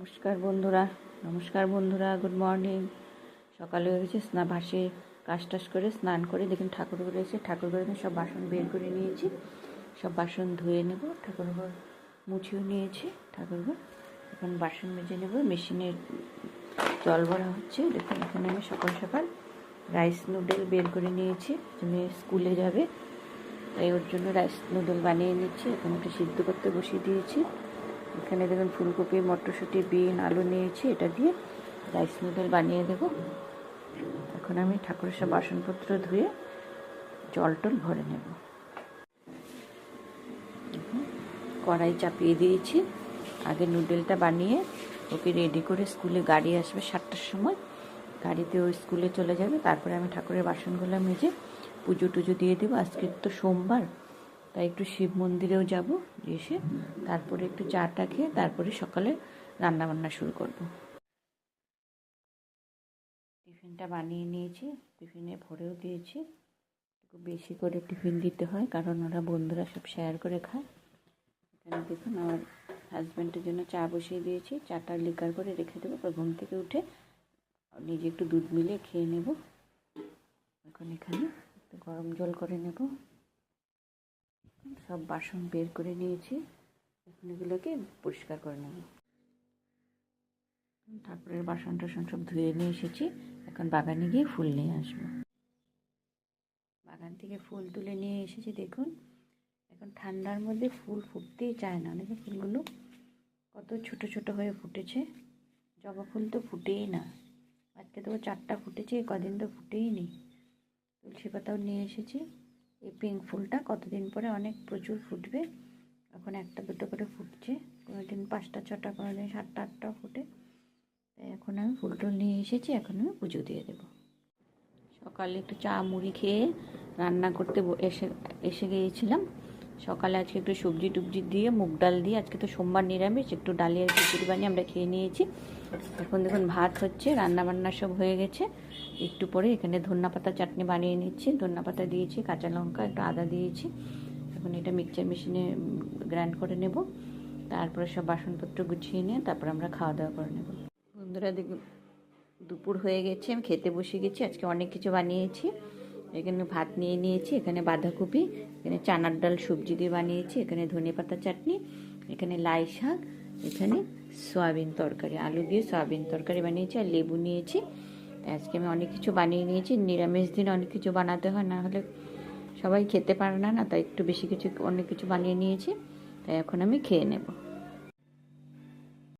নমস্কার বন্ধুরা, good morning. সকালে হয়ে গেছে, ভাসে কাজ টাজ করে স্নান করে দেখুন ঠাকুরঘরে এসে ঠাকুরঘরে সব বাসন বের করে নিয়েছি। সব বাসন ধুয়ে নেব, ঠাকুরঘর মুছেও নিয়েছি। ঠাকুরঘর এখন বাসন মেজে নেব। মেশিনে জল ভরা হচ্ছে। দেখুন এখানে আমি সকাল সকাল রাইস নুডল বের করে নিয়েছি। মেয়ে স্কুলে যাবে তাই ওর জন্য রাইস নুডল বানিয়ে নিচ্ছি। এখন একটু সিদ্ধ করতে বসিয়ে দিয়েছি। এখানে দেখুন ফুলকপি, মটরশুঁটি, বিন, আলু নিয়েছি। এটা দিয়ে রাইস নুডল বানিয়ে দেব। এখন আমি ঠাকুরের সব বাসনপত্র ধুয়ে জল টল ভরে নেব। কড়াই চাপিয়ে দিয়েছি। আগে নুডলটা বানিয়ে ওকে রেডি করে স্কুলে গাড়ি আসবে 7টার সময়। গাড়িতে ওই স্কুলে চলে যাবে। তারপরে আমি ঠাকুরের বাসনগুলো মেজে পুজো টুজো দিয়ে দেবো। আজকে তো সোমবার, তাই একটু শিব মন্দিরেও যাব। এসে তারপরে একটু চাটা খেয়ে তারপরে সকালে রান্নাবান্না শুরু করব। টিফিনটা বানিয়ে নিয়েছি, টিফিনে ভরেও দিয়েছি। একটু বেশি করে টিফিন দিতে হয়, কারণ ওরা বন্ধুরা সব শেয়ার করে খায়। এখানে দেখুন আমার হাজব্যান্ডের জন্য চা বসিয়ে দিয়েছি। চাটা লিকার করে রেখে দেবো। ঘুম থেকে উঠে নিজে একটু দুধ মিলিয়ে খেয়ে নেব। এখন এখানে একটু গরম জল করে নেব। সব বাসন বের করে নিয়েছি, এখন এগুলোকে পরিষ্কার করে নেব। ঠাকুরের বাসন টাসন সব ধুয়ে নিয়ে এসেছি। এখন বাগানে গিয়ে ফুল নিয়ে আসবো। বাগান থেকে ফুল তুলে নিয়ে এসেছি। দেখুন এখন ঠান্ডার মধ্যে ফুল ফুটতেই চায় না। দেখুন ফুলগুলো কত ছোট ছোট হয়ে ফুটেছে। জবা ফুল তো ফুটেই না। আজকে তো 4টা ফুটেছে, কদিন তো ফুটেই নেই। তুলসী পাতাও নিয়ে এসেছি। এই পিঙ্ক ফুলটা কতদিন পরে অনেক প্রচুর ফুটবে। এখন 1টা 2টো করে ফুটছে, কোনোদিন 5টা 6টা, কোনোদিন 7টা 8টাও ফুটে। তাই এখন আমি ফুল টুল নিয়ে এসেছি। এখন আমি পুজো দিয়ে দেবো। সকালে একটু চা মুড়ি খেয়ে রান্না করতে এসে গিয়েছিলাম। সকালে আজকে একটু সবজি টুবজি দিয়ে মুগ ডাল দিয়ে, আজকে তো সোমবার নিরামিষ, একটু ডালিয়ার খিচুড়ি বানিয়ে আমরা খেয়ে নিয়েছি। এখন দেখুন ভাত হচ্ছে, রান্নাবান্না সব হয়ে গেছে। একটু পরে এখানে ধনেপাতা চাটনি বানিয়ে নিচ্ছি। ধনেপাতা দিয়েছি, কাঁচা লঙ্কা, একটু আদা দিয়েছি। এখন এটা মিক্সচার মেশিনে গ্রাইন্ড করে নেব। তারপরে সব বাসনপত্র গুছিয়ে নিয়ে তারপর আমরা খাওয়া দাওয়া করে নেব। বন্ধুরা দেখুন দুপুর হয়ে গেছে, আমি খেতে বসে গেছি। আজকে অনেক কিছু বানিয়েছি। এখানে ভাত নিয়ে নিয়েছি, এখানে বাঁধাকপি, এখানে চানার ডাল সবজি দিয়ে বানিয়েছি, এখানে ধনেপাতা চাটনি, এখানে লাই শাক, এখানে সয়াবিন তরকারি, আলু দিয়ে সয়াবিন তরকারি বানিয়েছি, আর লেবু নিয়েছি। আজকে আমি অনেক কিছু বানিয়ে নিয়েছি। নিরামিষ দিন অনেক কিছু বানাতে হয়, না হলে সবাই খেতে পারে না। তাই একটু বেশি কিছু অনেক কিছু বানিয়ে নিয়েছি। তাই এখন আমি খেয়ে নেব।